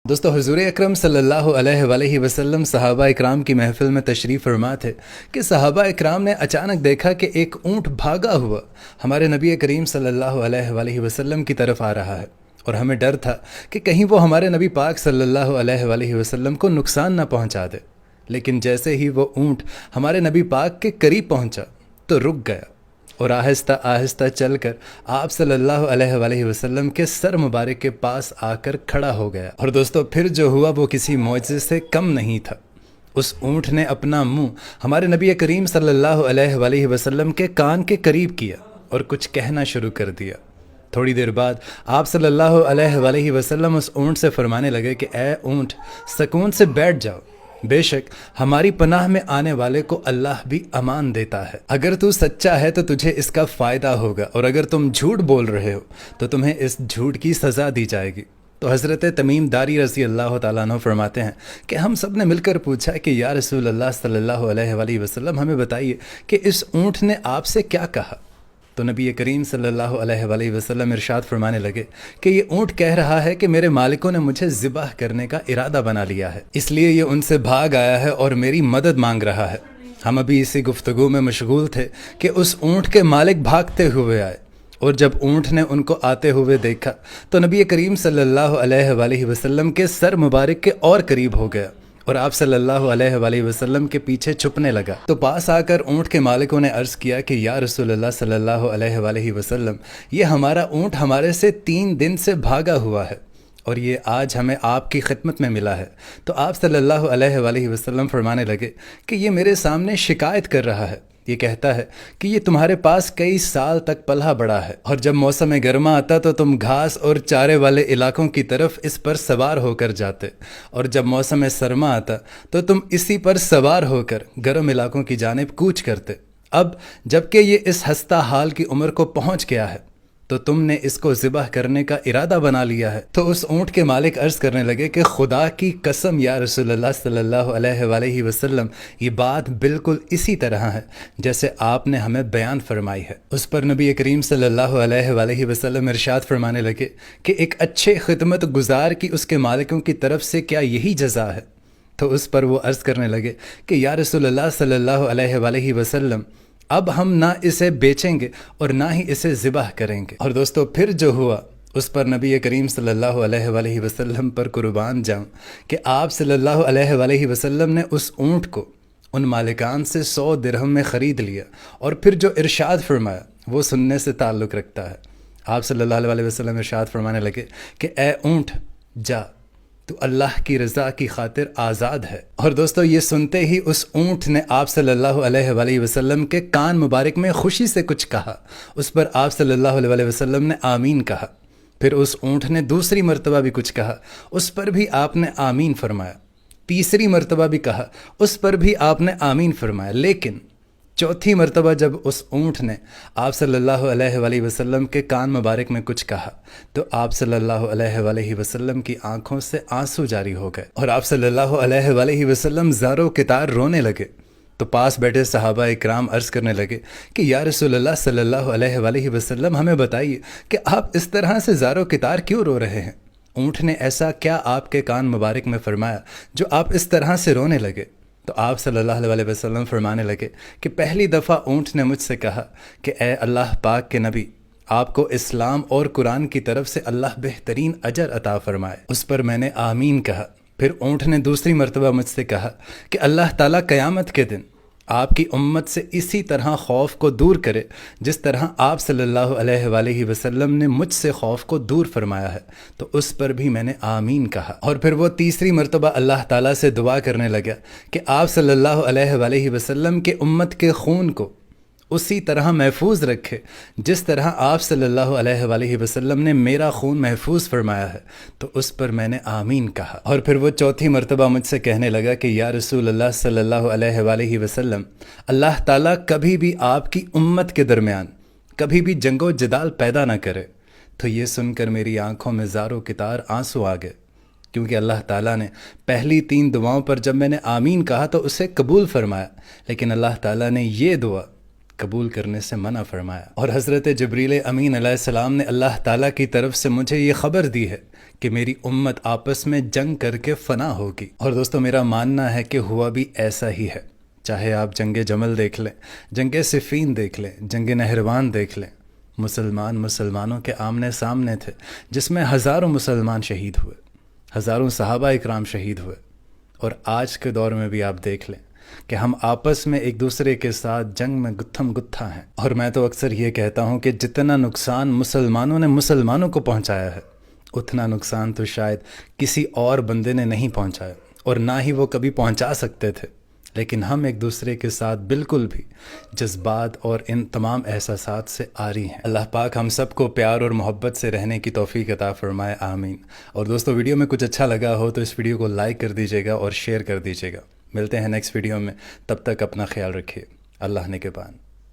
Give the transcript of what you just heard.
دوستو حضور اکرم صلی اللہ علیہ وآلہ وسلم صحابہ اکرام کی محفل میں تشریف فرما تھے کہ صحابہ اکرام نے اچانک دیکھا کہ ایک اونٹ بھاگا ہوا ہمارے نبی کریم صلی اللہ علیہ وآلہ وسلم کی طرف آ رہا ہے، اور ہمیں ڈر تھا کہ کہیں وہ ہمارے نبی پاک صلی اللہ علیہ وآلہ وسلم کو نقصان نہ پہنچا دے۔ لیکن جیسے ہی وہ اونٹ ہمارے نبی پاک کے قریب پہنچا تو رک گیا اور آہستہ آہستہ چل کر آپ صلی اللہ علیہ وآلہ وسلم کے سر مبارک کے پاس آ کر کھڑا ہو گیا۔ اور دوستو پھر جو ہوا وہ کسی معجزے سے کم نہیں تھا۔ اس اونٹ نے اپنا منہ ہمارے نبی کریم صلی اللہ علیہ وآلہ وسلم کے کان کے قریب کیا اور کچھ کہنا شروع کر دیا۔ تھوڑی دیر بعد آپ صلی اللہ علیہ وآلہ وسلم اس اونٹ سے فرمانے لگے کہ اے اونٹ، سکون سے بیٹھ جاؤ، بے شک ہماری پناہ میں آنے والے کو اللہ بھی امان دیتا ہے۔ اگر تو سچا ہے تو تجھے اس کا فائدہ ہوگا، اور اگر تم جھوٹ بول رہے ہو تو تمہیں اس جھوٹ کی سزا دی جائے گی۔ تو حضرت تمیم داری رضی اللہ تعالیٰ عنہ فرماتے ہیں کہ ہم سب نے مل کر پوچھا کہ یا رسول اللہ صلی اللہ علیہ وآلہ وسلم، ہمیں بتائیے کہ اس اونٹ نے آپ سے کیا کہا؟ تو نبی کریم صلی اللہ علیہ وآلہ وسلم ارشاد فرمانے لگے کہ یہ اونٹ کہہ رہا ہے کہ میرے مالکوں نے مجھے ذبح کرنے کا ارادہ بنا لیا ہے، اس لیے یہ ان سے بھاگ آیا ہے اور میری مدد مانگ رہا ہے۔ ہم ابھی اسی گفتگو میں مشغول تھے کہ اس اونٹ کے مالک بھاگتے ہوئے آئے، اور جب اونٹ نے ان کو آتے ہوئے دیکھا تو نبی کریم صلی اللہ علیہ وآلہ وسلم کے سر مبارک کے اور قریب ہو گیا اور آپ صلی اللہ علیہ وآلہ وسلم کے پیچھے چھپنے لگا۔ تو پاس آ کر اونٹ کے مالکوں نے عرض کیا کہ یا رسول اللہ صلی اللہ علیہ وآلہ وسلم، یہ ہمارا اونٹ ہمارے سے 3 دن سے بھاگا ہوا ہے، اور یہ آج ہمیں آپ کی خدمت میں ملا ہے۔ تو آپ صلی اللہ علیہ وآلہ وسلم فرمانے لگے کہ یہ میرے سامنے شکایت کر رہا ہے، یہ کہتا ہے کہ یہ تمہارے پاس کئی سال تک پلہ بڑا ہے، اور جب موسم گرما آتا تو تم گھاس اور چارے والے علاقوں کی طرف اس پر سوار ہو کر جاتے، اور جب موسم سرما آتا تو تم اسی پر سوار ہو کر گرم علاقوں کی جانب کوچ کرتے۔ اب جب کہ یہ اس ہستہ حال کی عمر کو پہنچ گیا ہے تو تم نے اس کو ذبح کرنے کا ارادہ بنا لیا ہے۔ تو اس اونٹ کے مالک عرض کرنے لگے کہ خدا کی قسم یا رسول اللہ صلی اللہ علیہ وآلہ وسلم، یہ بات بالکل اسی طرح ہے جیسے آپ نے ہمیں بیان فرمائی ہے۔ اس پر نبی کریم صلی اللہ علیہ وآلہ وسلم ارشاد فرمانے لگے کہ ایک اچھے خدمت گزار کی اس کے مالکوں کی طرف سے کیا یہی جزا ہے؟ تو اس پر وہ عرض کرنے لگے کہ یا رسول اللہ صلی اللہ علیہ وآلہ وسلم، اب ہم نہ اسے بیچیں گے اور نہ ہی اسے ذبح کریں گے۔ اور دوستو پھر جو ہوا اس پر نبی کریم صلی اللہ علیہ وآلہ وسلم پر قربان جاؤں کہ آپ صلی اللہ علیہ وآلہ وسلم نے اس اونٹ کو ان مالکان سے 100 درہم میں خرید لیا، اور پھر جو ارشاد فرمایا وہ سننے سے تعلق رکھتا ہے۔ آپ صلی اللہ علیہ وسلم ارشاد فرمانے لگے کہ اے اونٹ، جا، تو اللہ کی رضا کی خاطر آزاد ہے۔ اور دوستو یہ سنتے ہی اس اونٹ نے آپ صلی اللہ علیہ وآلہ وسلم کے کان مبارک میں خوشی سے کچھ کہا، اس پر آپ صلی اللہ علیہ وآلہ وسلم نے آمین کہا۔ پھر اس اونٹ نے دوسری مرتبہ بھی کچھ کہا، اس پر بھی آپ نے آمین فرمایا۔ تیسری مرتبہ بھی کہا، اس پر بھی آپ نے آمین فرمایا۔ لیکن چوتھی مرتبہ جب اس اونٹ نے آپ صلی اللہ علیہ وآلہ وسلم کے کان مبارک میں کچھ کہا تو آپ صلی اللہ علیہ وآلہ وسلم کی آنکھوں سے آنسو جاری ہو گئے، اور آپ صلی اللہ علیہ وآلہ وسلم زارو کتار رونے لگے۔ تو پاس بیٹھے صحابہ اکرام عرض کرنے لگے کہ یا رسول اللہ صلی اللہ علیہ وآلہ وسلم، ہمیں بتائیے کہ آپ اس طرح سے زارو کتار کیوں رو رہے ہیں؟ اونٹ نے ایسا کیا آپ کے کان مبارک میں فرمایا جو آپ اس طرح سے رونے لگے؟ تو آپ صلی اللہ علیہ وسلم فرمانے لگے کہ پہلی دفعہ اونٹ نے مجھ سے کہا کہ اے اللہ پاک کے نبی، آپ کو اسلام اور قرآن کی طرف سے اللہ بہترین اجر عطا فرمائے۔ اس پر میں نے آمین کہا۔ پھر اونٹ نے دوسری مرتبہ مجھ سے کہا کہ اللہ تعالیٰ قیامت کے دن آپ کی امت سے اسی طرح خوف کو دور کرے جس طرح آپ صلی اللہ علیہ وآلہ وسلم نے مجھ سے خوف کو دور فرمایا ہے۔ تو اس پر بھی میں نے آمین کہا۔ اور پھر وہ تیسری مرتبہ اللہ تعالیٰ سے دعا کرنے لگا کہ آپ صلی اللہ علیہ وآلہ وسلم کے امت کے خون کو اسی طرح محفوظ رکھے جس طرح آپ صلی اللہ علیہ وآلہ وسلم نے میرا خون محفوظ فرمایا ہے۔ تو اس پر میں نے آمین کہا۔ اور پھر وہ چوتھی مرتبہ مجھ سے کہنے لگا کہ یا رسول اللہ صلی اللہ علیہ وآلہ وسلم، اللہ تعالیٰ کبھی بھی آپ کی امت کے درمیان کبھی بھی جنگ و جدال پیدا نہ کرے۔ تو یہ سن کر میری آنکھوں میں زارو کتار آنسو آ گئے، کیونکہ اللہ تعالیٰ نے پہلی 3 دعاؤں پر جب میں نے آمین کہا تو اسے قبول فرمایا، لیکن اللہ تعالیٰ نے یہ دعا قبول کرنے سے منع فرمایا۔ اور حضرت جبریل امین علیہ السلام نے اللہ تعالیٰ کی طرف سے مجھے یہ خبر دی ہے کہ میری امت آپس میں جنگ کر کے فنا ہوگی۔ اور دوستو میرا ماننا ہے کہ ہوا بھی ایسا ہی ہے، چاہے آپ جنگ جمل دیکھ لیں، جنگ صفین دیکھ لیں، جنگ نہروان دیکھ لیں، مسلمانوں کے آمنے سامنے تھے، جس میں ہزاروں مسلمان شہید ہوئے، ہزاروں صحابہ اکرام شہید ہوئے۔ اور آج کے دور میں بھی آپ دیکھ لیں کہ ہم آپس میں ایک دوسرے کے ساتھ جنگ میں گتھم گتھا ہیں۔ اور میں تو اکثر یہ کہتا ہوں کہ جتنا نقصان مسلمانوں نے مسلمانوں کو پہنچایا ہے، اتنا نقصان تو شاید کسی اور بندے نے نہیں پہنچایا، اور نہ ہی وہ کبھی پہنچا سکتے تھے۔ لیکن ہم ایک دوسرے کے ساتھ بالکل بھی جذبات اور ان تمام احساسات سے عاری ہیں۔ اللہ پاک ہم سب کو پیار اور محبت سے رہنے کی توفیق عطا فرمائے، آمین۔ اور دوستو ویڈیو میں کچھ اچھا لگا ہو تو اس ویڈیو کو لائک کر دیجیے گا اور شیئر کر دیجیے گا۔ ملتے ہیں نیکسٹ ویڈیو میں، تب تک اپنا خیال رکھیے۔ اللہ نگہبان۔